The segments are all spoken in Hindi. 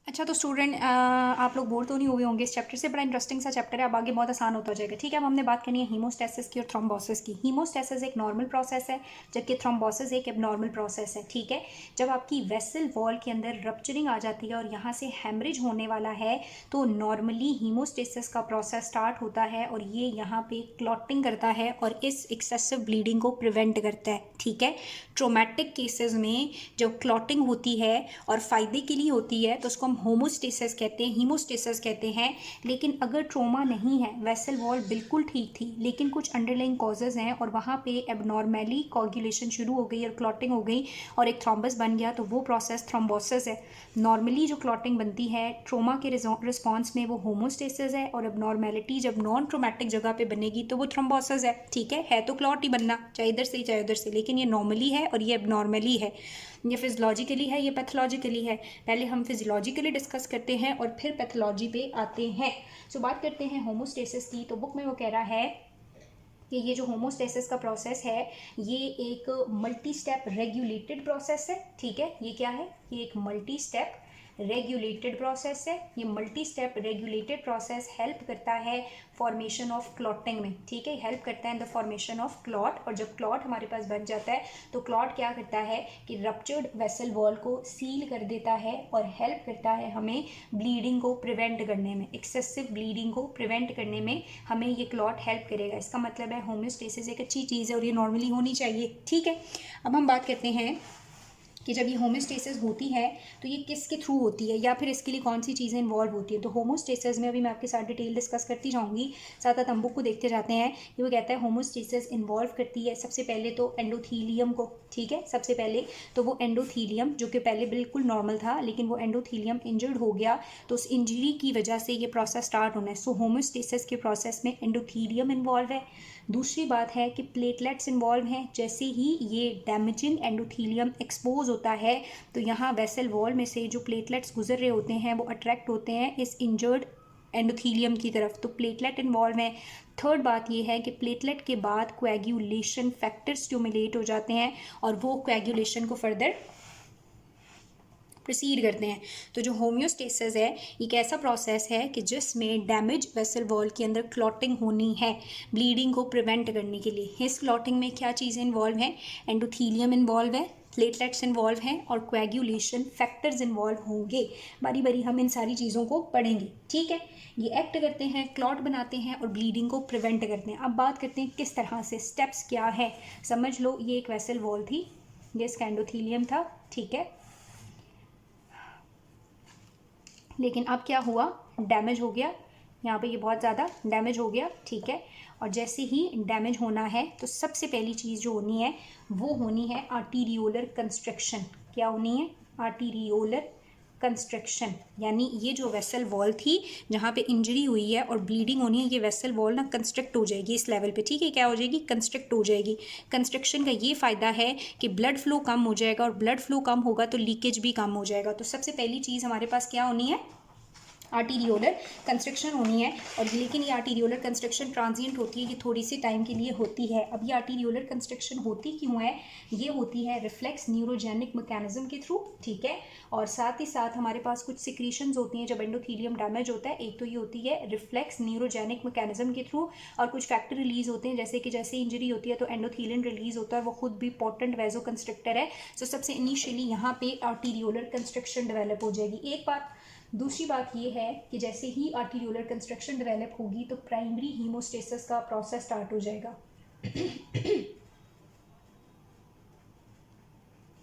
अच्छा, तो स्टूडेंट आप लोग बोर तो नहीं हुए होंगे इस चैप्टर से। बड़ा इंटरेस्टिंग सा चैप्टर है, अब आगे बहुत आसान होता जाएगा। ठीक है, अब हमने बात करनी है हीमोस्टेसिस की और थ्रोम्बोसिस की। हीमोस्टेसिस एक नॉर्मल प्रोसेस है, जबकि थ्रोम्बोसिस एक एबनॉर्मल प्रोसेस है। ठीक है, जब आपकी वेसल वॉल के अंदर रप्चरिंग आ जाती है और यहाँ से हेमरेज होने वाला है, तो नॉर्मली हीमोस्टेसिस का प्रोसेस स्टार्ट होता है और ये यहाँ पे क्लॉटिंग करता है और इस एक्सेसिव ब्लीडिंग को प्रिवेंट करता है। ठीक है, ट्रोमैटिक केसेस में जब क्लॉटिंग होती है और फ़ायदे के लिए होती है तो उसको हम होमोस्टेसिस कहते हैं, हीमोस्टेसिस कहते हैं। लेकिन अगर ट्रोमा नहीं है, वेसल वॉल बिल्कुल ठीक थी, लेकिन कुछ अंडरलाइंग कॉजेज़ हैं और वहाँ पे एबनॉर्मली कोagulation शुरू हो गई और क्लॉटिंग हो गई और एक थ्रोम्बस बन गया, तो वो प्रोसेस थ्रोम्बोसिस है। नॉर्मली जो क्लॉटिंग बनती है ट्रोमा के रिस्पॉन्स में वो होमोस्टेसिस है, और एबनॉर्मेलिटी जब नॉन ट्रोमैटिक जगह पे बनेगी तो वो थ्रोम्बोसिस है। ठीक है तो क्लॉट ही बनना चाहे इधर से चाहे उधर से, लेकिन ये नॉर्मली है और ये एबनॉर्मली है। ये फिजियोलॉजिकली है, ये पैथोलॉजिकली है। पहले हम फिजियोलॉजिकली डिस्कस करते हैं और फिर पैथोलॉजी पे आते हैं। सो बात करते हैं होमोस्टेसिस की। तो बुक में वो कह रहा है कि ये जो होमोस्टेसिस का प्रोसेस है ये एक मल्टी स्टेप रेगुलेटेड प्रोसेस है। ठीक है, ये क्या है? ये एक मल्टी स्टेप रेगुलेटेड प्रोसेस है। ये multi step regulated process help करता है फॉर्मेशन ऑफ क्लॉटिंग में। ठीक है, हेल्प करता है in the formation of clot. और जब क्लॉट हमारे पास बन जाता है तो क्लॉट क्या करता है कि रप्चर्ड वेसल वॉल को सील कर देता है और हेल्प करता है हमें ब्लीडिंग को प्रिवेंट करने में, एक्सेसिव ब्लीडिंग को प्रिवेंट करने में हमें ये क्लॉट हेल्प करेगा। इसका मतलब है होम्योस्टेसिस एक अच्छी चीज़ है और ये नॉर्मली होनी चाहिए। ठीक है, अब हम बात करते हैं कि जब ये होमोस्टेसिस होती है तो ये किसके थ्रू होती है या फिर इसके लिए कौन सी चीज़ें इन्वॉल्व होती है। तो होमोस्टेसिस में अभी मैं आपके साथ डिटेल डिस्कस करती जाऊंगी, साथ साथ हम बुक को देखते जाते हैं कि वो कहता है होमोस्टेसिस इन्वॉल्व करती है सबसे पहले तो एंडोथीलियम को। ठीक है, सबसे पहले तो वो एंडोथीलियम जो कि पहले बिल्कुल नॉर्मल था, लेकिन वो एंडोथीलियम इंजर्ड हो गया, तो उस इंजरी की वजह से ये प्रोसेस स्टार्ट होना है। सो होमोस्टेसिस के प्रोसेस में एंडोथीलियम इन्वॉल्व है। दूसरी बात है कि प्लेटलेट्स इन्वॉल्व हैं। जैसे ही ये डैमेजिंग एंडोथीलियम एक्सपोज होता है तो यहाँ वेसल वॉल में से जो प्लेटलेट्स गुजर रहे होते हैं वो अट्रैक्ट होते हैं इस इंजर्ड एंडोथीलियम की तरफ, तो प्लेटलेट इन्वॉल्व हैं। थर्ड बात ये है कि प्लेटलेट के बाद कोएगुलेशन फैक्टर स्टिमुलेट हो जाते हैं और वो कोएगुलेशन को फर्दर प्रोसीड करते हैं। तो जो होम्योस्टेसिस है एक ऐसा प्रोसेस है कि जिसमें डैमेज वेसल वॉल के अंदर क्लॉटिंग होनी है ब्लीडिंग को प्रिवेंट करने के लिए। इस क्लॉटिंग में क्या चीज़ें इन्वॉल्व हैं? एंडोथीलियम इन्वॉल्व है, प्लेटलेट्स इन्वॉल्व हैं और कोएगुलेशन फैक्टर्स इन्वॉल्व होंगे। बारी बारी हम इन सारी चीज़ों को पढ़ेंगे। ठीक है, ये एक्ट करते हैं, क्लॉट बनाते हैं और ब्लीडिंग को प्रिवेंट करते हैं। अब बात करते हैं किस तरह से, स्टेप्स क्या है। समझ लो ये एक वेसल वॉल थी, ये इसका एंडोथीलियम था। ठीक है, लेकिन अब क्या हुआ, डैमेज हो गया, यहाँ पे ये बहुत ज़्यादा डैमेज हो गया। ठीक है, और जैसे ही डैमेज होना है तो सबसे पहली चीज़ जो होनी है वो होनी है आर्टीरियोलर कंस्ट्रक्शन। क्या होनी है? आर्टीरियोलर कंस्ट्रक्शन। यानी ये जो वेसल वॉल थी जहाँ पे इंजरी हुई है और ब्लीडिंग होनी है, ये वेसल वॉल ना कंस्ट्रक्ट हो जाएगी इस लेवल पे। ठीक है, क्या हो जाएगी? कंस्ट्रक्ट हो जाएगी। कंस्ट्रक्शन का ये फ़ायदा है कि ब्लड फ्लो कम हो जाएगा और ब्लड फ्लो कम होगा तो लीकेज भी कम हो जाएगा। तो सबसे पहली चीज़ हमारे पास क्या होनी है? आर्टीरियोलर कंस्ट्रक्शन होनी है। और लेकिन ये आर्टीरियोलर कंस्ट्रक्शन ट्रांजिएंट होती है, ये थोड़ी सी टाइम के लिए होती है। अब ये आर्टीरियोलर कंस्ट्रक्शन होती क्यों है? ये होती है रिफ्लेक्स न्यूरोजेनिक मैकेनिज्म के थ्रू। ठीक है, और साथ ही साथ हमारे पास कुछ सिक्रीशंस होती हैं जब एंडोथीलियम डैमेज होता है। एक तो ये होती है रिफ्लेक्स न्यूरोजेनिक मैकेनिज्म के थ्रू, और कुछ फैक्टर रिलीज होते हैं जैसे कि जैसे इंजरी होती है तो एंडोथीलियन रिलीज होता है, वो खुद भी पोटेंट वैजो कंस्ट्रक्टर है। सो सबसे इनिशियली यहाँ पे आर्टीरियोलर कंस्ट्रक्शन डेवलप हो जाएगी। एक बात। दूसरी बात ये है कि जैसे ही आर्टीरियोलर कंस्ट्रक्शन डेवलप होगी तो प्राइमरी हीमोस्टेसिस का प्रोसेस स्टार्ट हो जाएगा।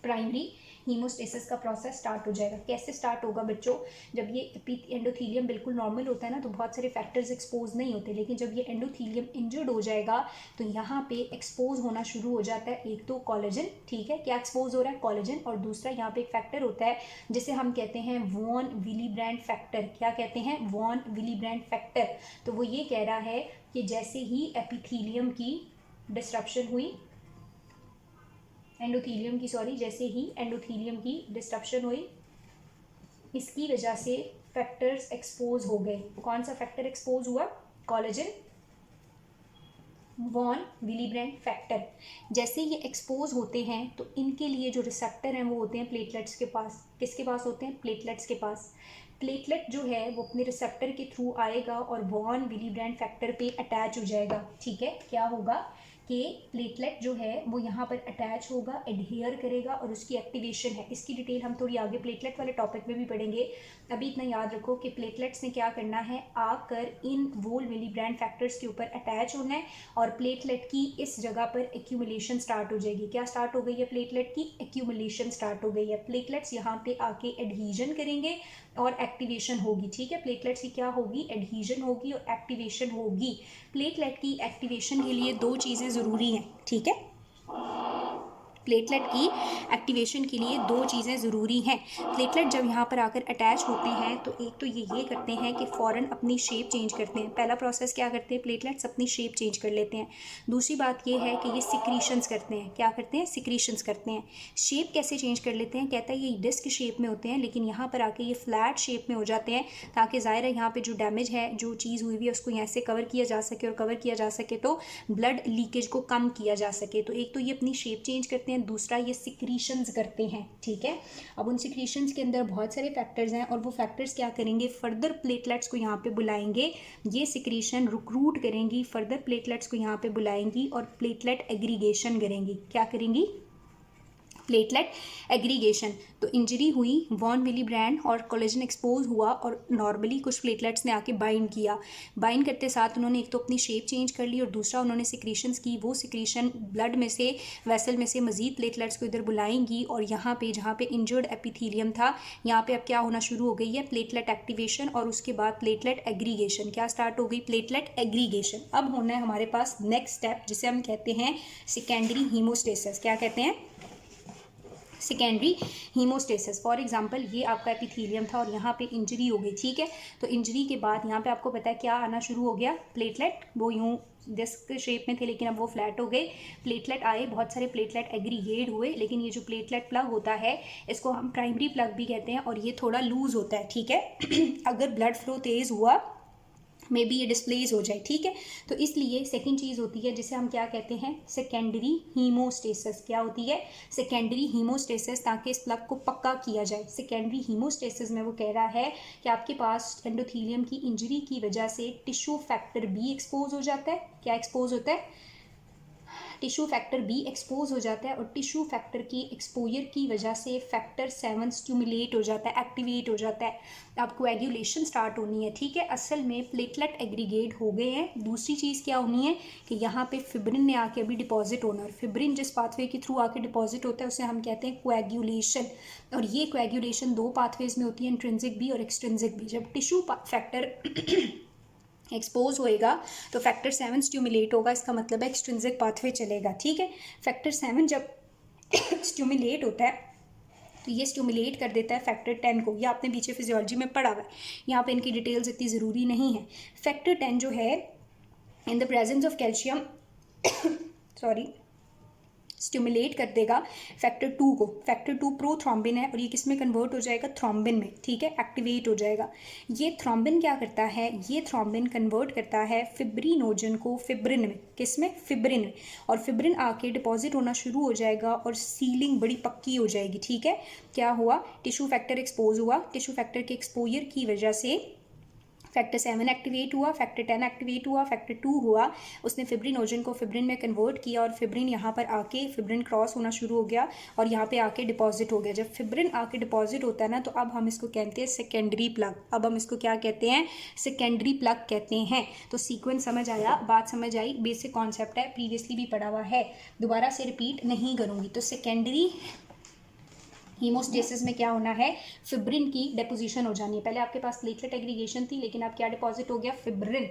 प्राइमरी हीमोस्टेसिस का प्रोसेस स्टार्ट हो जाएगा। कैसे स्टार्ट होगा बच्चों? जब ये एंडोथीलियम बिल्कुल नॉर्मल होता है ना तो बहुत सारे फैक्टर्स एक्सपोज नहीं होते, लेकिन जब ये एंडोथीलियम इंजर्ड हो जाएगा तो यहाँ पे एक्सपोज होना शुरू हो जाता है। एक तो कोलेजन। ठीक है, क्या एक्सपोज हो रहा है? कोलेजन। और दूसरा यहाँ पे एक फैक्टर होता है जिसे हम कहते हैं वॉन विलीब्रैंड फैक्टर। क्या कहते हैं? Von Willebrand factor. तो वो ये कह रहा है कि जैसे ही एपिथीलियम की डिस्ट्रप्शन हुई, एंडोथीलियम की सॉरी जैसे ही एंडोथीलियम की डिस्ट्रप्शन हुई, इसकी वजह से फैक्टर्स एक्सपोज हो गए। कौन सा फैक्टर एक्सपोज हुआ? कोलेजन। Von Willebrand factor. जैसे ये एक्सपोज होते हैं तो इनके लिए जो रिसेप्टर हैं वो होते हैं प्लेटलेट्स के पास। किसके पास होते हैं? प्लेटलेट्स के पास। प्लेटलेट जो है वो अपने रिसेप्टर के थ्रू आएगा और वॉन विलीब्रेंड फैक्टर पे अटैच हो जाएगा। ठीक है, क्या होगा कि प्लेटलेट जो है वो यहाँ पर अटैच होगा, एडहियर करेगा और उसकी एक्टिवेशन है। इसकी डिटेल हम थोड़ी आगे प्लेटलेट वाले टॉपिक में भी पढ़ेंगे। अभी इतना याद रखो कि प्लेटलेट्स ने क्या करना है, आकर इन वॉन विलीब्रेंड फैक्टर्स के ऊपर अटैच होना है और प्लेटलेट की इस जगह पर एक्यूमुलेशन स्टार्ट हो जाएगी। क्या स्टार्ट हो गई है? प्लेटलेट की एक्यूमुलेशन स्टार्ट हो गई है। प्लेटलेट्स यहाँ पे आके एडहीजन करेंगे और एक्टिवेशन होगी। ठीक है, प्लेटलेट्स की क्या होगी? एडहीजन होगी और एक्टिवेशन होगी। प्लेटलेट की एक्टिवेशन के लिए दो चीज़ें ज़रूरी हैं। ठीक है, प्लेटलेट की एक्टिवेशन के लिए दो चीज़ें ज़रूरी हैं। प्लेटलेट जब यहाँ पर आकर अटैच होते हैं तो एक तो ये करते हैं कि फ़ौरन अपनी शेप चेंज करते हैं। पहला प्रोसेस क्या करते हैं? प्लेटलेट्स अपनी शेप चेंज कर लेते हैं। दूसरी बात ये है कि ये सिक्रीशंस करते हैं। क्या करते हैं? सिक्रीशंस करते हैं। शेप कैसे चेंज कर लेते हैं? कहता है ये डिस्क शेप में होते हैं लेकिन यहाँ पर आके ये फ्लैट शेप में हो जाते हैं ताकि ज़ाहिर है यहाँ पर जो डैमेज है, जो चीज़ हुई हुई है, उसको यहाँ से कवर किया जा सके और कवर किया जा सके तो ब्लड लीकेज को कम किया जा सके। तो एक तो ये अपनी शेप चेंज करते हैं, दूसरा ये सिक्रीशंस करते हैं। ठीक है, अब उन सिक्रीशंस के अंदर बहुत सारे फैक्टर्स हैं और वो फैक्टर्स क्या करेंगे? फर्दर प्लेटलेट्स को यहाँ पे बुलाएंगे। ये सिक्रीशन रिक्रूट करेंगी, फर्दर प्लेटलेट्स को यहाँ पे बुलाएंगी और प्लेटलेट एग्रीगेशन करेंगी। क्या करेंगी? Platelet aggregation. तो इंजरी हुई, वॉन विलीब्रेंड और कोलेजन एक्सपोज हुआ और नॉर्मली कुछ प्लेटलेट्स ने आके बाइंड किया। बाइंड करते साथ उन्होंने एक तो अपनी शेप चेंज कर ली और दूसरा उन्होंने सिक्रीशंस की। वो सिक्रीशन ब्लड में से, वेसल में से मजीद प्लेटलेट्स को इधर बुलाएंगी और यहाँ पे जहाँ पे इंजर्ड एपिथेलियम था यहाँ पे अब क्या होना शुरू हो गई है? प्लेटलेट एक्टिवेशन और उसके बाद प्लेटलेट एग्रीगेशन। क्या स्टार्ट हो गई? Platelet aggregation. अब होना है हमारे पास नेक्स्ट स्टेप जिसे हम कहते हैं सेकेंडरी हीमोस्टेसिस। क्या कहते हैं? Secondary haemostasis. फॉर एग्जांपल ये आपका एपिथेलियम था और यहाँ पे इंजरी हो गई। ठीक है, तो इंजरी के बाद यहाँ पे आपको पता है क्या आना शुरू हो गया? प्लेटलेट। वो यूँ डिस्क शेप में थे लेकिन अब वो फ्लैट हो गए। प्लेटलेट आए, बहुत सारे प्लेटलेट एग्रीगेट हुए, लेकिन ये जो प्लेटलेट प्लग होता है इसको हम प्राइमरी प्लग भी कहते हैं और ये थोड़ा लूज होता है। ठीक है अगर ब्लड फ्लो तेज़ हुआ मे बी ये डिस्प्लेस हो जाए। ठीक है, तो इसलिए सेकंड चीज़ होती है जिसे हम क्या कहते हैं? Secondary haemostasis. क्या होती है? सेकेंडरी हीमोस्टेसिस, ताकि इस प्लग को पक्का किया जाए। सेकेंडरी हीमोस्टेसिस में वो कह रहा है कि आपके पास एंडोथेलियम की इंजरी की वजह से टिश्यू फैक्टर बी एक्सपोज हो जाता है। क्या एक्सपोज होता है? टिश्यू फैक्टर बी एक्सपोज हो जाता है और टिश्यू फैक्टर की एक्सपोजर की वजह से फैक्टर 7 स्टिमुलेट हो जाता है, एक्टिवेट हो जाता है। अब कोएगुलेशन स्टार्ट होनी है। ठीक है, असल में प्लेटलेट एग्रीगेट हो गए हैं। दूसरी चीज़ क्या होनी है कि यहाँ पे फिब्रिन ने आके अभी डिपॉजिट होना है। फिब्रिन जिस पाथवे के थ्रू आके डिपॉजिट होता है उसे हम कहते हैं कोएगुलेशन। और ये कोएगुलेशन दो पाथवेज में होती है, इंट्रिंसिक भी और एक्सट्रिंसिक भी। जब टिश्यू फैक्टर एक्सपोज होएगा तो फैक्टर 7 स्टिमुलेट होगा, इसका मतलब है एक्सट्रिंसिक पाथवे चलेगा। ठीक है, फैक्टर 7 जब स्टिमुलेट होता है तो ये स्टिमुलेट कर देता है फैक्टर 10 को। ये आपने पीछे फिजियोलॉजी में पढ़ा हुआ है, यहाँ पे इनकी डिटेल्स इतनी ज़रूरी नहीं है। फैक्टर 10 जो है in the presence of calcium sorry stimulate कर देगा फैक्टर 2 को। फैक्टर 2 प्रोथ्रोम्बिन है और ये किस में कन्वर्ट हो जाएगा? थ्रोम्बिन में। ठीक है, एक्टिवेट हो जाएगा। ये थ्रोम्बिन क्या करता है? ये थ्रोम्बिन कन्वर्ट करता है फिब्रिनोजन को फिब्रिन में। किस में? फिब्रिन में। और फिब्रिन आके डिपॉजिट होना शुरू हो जाएगा और सीलिंग बड़ी पक्की हो जाएगी। ठीक है, क्या हुआ? टिश्यू फैक्टर एक्सपोज हुआ, टिश्यू फैक्टर के एक्सपोजर की वजह से फैक्टर 7 एक्टिवेट हुआ, फैक्टर 10 एक्टिवेट हुआ, फैक्टर 2 हुआ, उसने फिब्रिनोजन को फिब्रिन में कन्वर्ट किया और फिब्रिन यहाँ पर आके फिब्रिन क्रॉस होना शुरू हो गया और यहाँ पे आके डिपॉजिट हो गया। जब फिब्रिन आके डिपॉजिट होता है ना तो अब हम इसको कहते हैं सेकेंडरी प्लग। अब हम इसको क्या कहते हैं? सेकेंडरी प्लग कहते हैं। तो सीक्वेंस समझ आया? बात समझ आई? बेसिक कॉन्सेप्ट है, प्रीवियसली भी पढ़ा हुआ है, दोबारा से रिपीट नहीं करूँगी। तो सेकेंडरी हीमोस्टेसिस में क्या होना है? फिब्रिन की डिपोजिशन हो जानी है। पहले आपके पास प्लेटलेट एग्रीगेशन थी लेकिन अब क्या डिपॉजिट हो गया? फिब्रिन।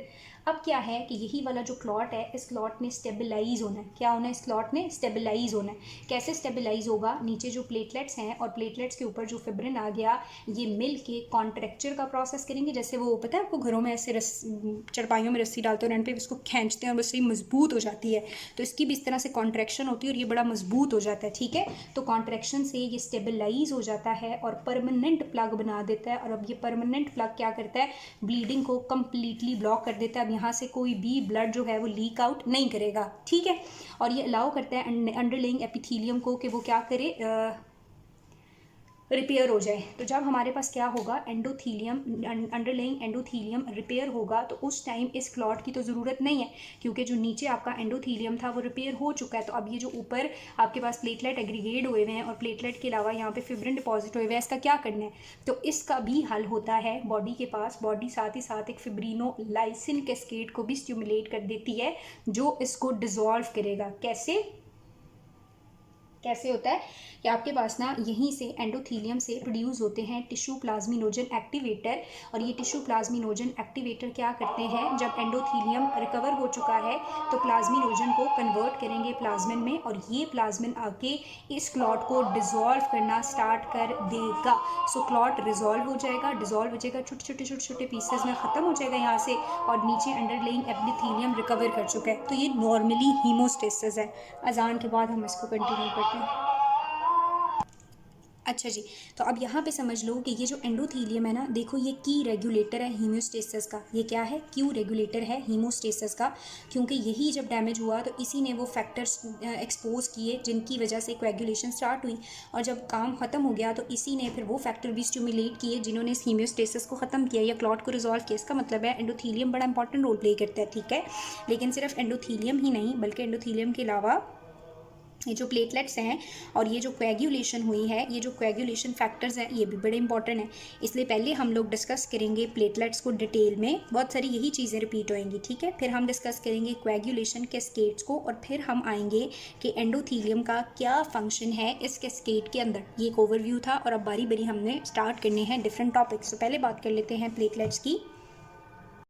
अब क्या है कि यही वाला जो क्लॉट है इस क्लॉट ने स्टेबलाइज होना है। क्या होना है? इस क्लॉट ने स्टेबलाइज होना है। कैसे स्टेबलाइज होगा? नीचे जो प्लेटलेट्स हैं और प्लेटलेट्स के ऊपर जो फिब्रिन आ गया ये मिल के कॉन्ट्रैक्चर का प्रोसेस करेंगे। जैसे वो पता है आपको घरों में ऐसे चरपाइयों में रस्सी डालते हैं और एंड पे इसको खींचते हैं और बस ये मजबूत हो जाती है। तो इसकी भी इस तरह से कॉन्ट्रैक्शन होती है और ये बड़ा मजबूत हो जाता है। ठीक है, तो कॉन्ट्रैक्शन से ये स्टेबल मोबिलाइज हो जाता है और परमानेंट प्लग बना देता है। और अब ये परमानेंट प्लग क्या करता है, ब्लीडिंग को कम्प्लीटली ब्लॉक कर देता है। अब यहाँ से कोई भी ब्लड जो है वो लीक आउट नहीं करेगा, ठीक है। और ये अलाउ करता है अंडरलाइंग एपिथेलियम को कि वो क्या करे, रिपेयर हो जाए। तो जब हमारे पास क्या होगा, एंडोथीलियम, अंडरलाइंग एंडोथीलियम रिपेयर होगा, तो उस टाइम इस क्लॉट की तो ज़रूरत नहीं है, क्योंकि जो नीचे आपका एंडोथीलियम था वो रिपेयर हो चुका है। तो अब ये जो ऊपर आपके पास प्लेटलेट एग्रीगेट हुए हुए हैं और प्लेटलेट के अलावा यहाँ पे फिब्रिन डिपॉजिट हुए हुए हैं, इसका क्या करना है, तो इसका भी हल होता है बॉडी के पास। बॉडी साथ ही साथ एक फिब्रिनोलाइसिन कैस्केड को भी स्टिमुलेट कर देती है, जो इसको डिसॉल्व करेगा। कैसे होता है कि आपके पास ना यहीं से एंडोथीलियम से प्रोड्यूस होते हैं टिश्यू प्लाज्मिनोजन एक्टिवेटर। और ये टिश्यू प्लाज्मिनोजन एक्टिवेटर क्या करते हैं, जब एंडोथीलियम रिकवर हो चुका है तो प्लाज्मिनोजन को कन्वर्ट करेंगे प्लाज्मिन में, और ये प्लाज्मिन आके इस क्लॉट को डिसॉल्व करना स्टार्ट कर देगा। सो क्लॉट डिसॉल्व हो जाएगा, छोटे छोटे पीसेस में ख़त्म हो जाएगा यहाँ से, और नीचे अंडरलाइंग एपिथेलियम रिकवर कर चुका है। तो ये नॉर्मली हीमोस्टेसिस है। अजान के बाद हम इसको कंटिन्यू करते हैं। अच्छा जी, तो अब यहाँ पे समझ लो कि ये जो एंडोथीलियम है ना, देखो ये की रेगुलेटर है हीमोस्टेसिस का। ये क्या है, क्यू रेगुलेटर है हीमोस्टेसिस का, क्योंकि यही जब डैमेज हुआ तो इसी ने वो फैक्टर्स एक्सपोज किए जिनकी वजह से कोएगुलेशन स्टार्ट हुई, और जब काम ख़त्म हो गया तो इसी ने फिर वो फैक्टर भी स्टिमुलेट किए जिन्होंने इस हीमोस्टेसिस को ख़त्म किया या क्लॉट को रिजॉल्व किया। इसका मतलब है एंडोथीलियम बड़ा इंपॉर्टेंट रोल प्ले करता है, ठीक है। लेकिन सिर्फ एंडोथीलियम ही नहीं, बल्कि एंडोथीलियम के अलावा ये जो प्लेटलेट्स हैं और ये जो कोएगुलेशन हुई है, ये जो कोएगुलेशन फैक्टर्स हैं, ये भी बड़े इंपॉर्टेंट हैं। इसलिए पहले हम लोग डिस्कस करेंगे प्लेटलेट्स को डिटेल में, बहुत सारी यही चीज़ें रिपीट होएंगी, ठीक है। फिर हम डिस्कस करेंगे कोएगुलेशन कैस्केड्स को, और फिर हम आएंगे कि एंडोथीलियम का क्या फंक्शन है इस कैस्केड के अंदर। ये एक ओवरव्यू था, और अब बारी बारी हमने स्टार्ट करने हैं डिफरेंट टॉपिक्स। तो पहले बात कर लेते हैं प्लेटलेट्स की।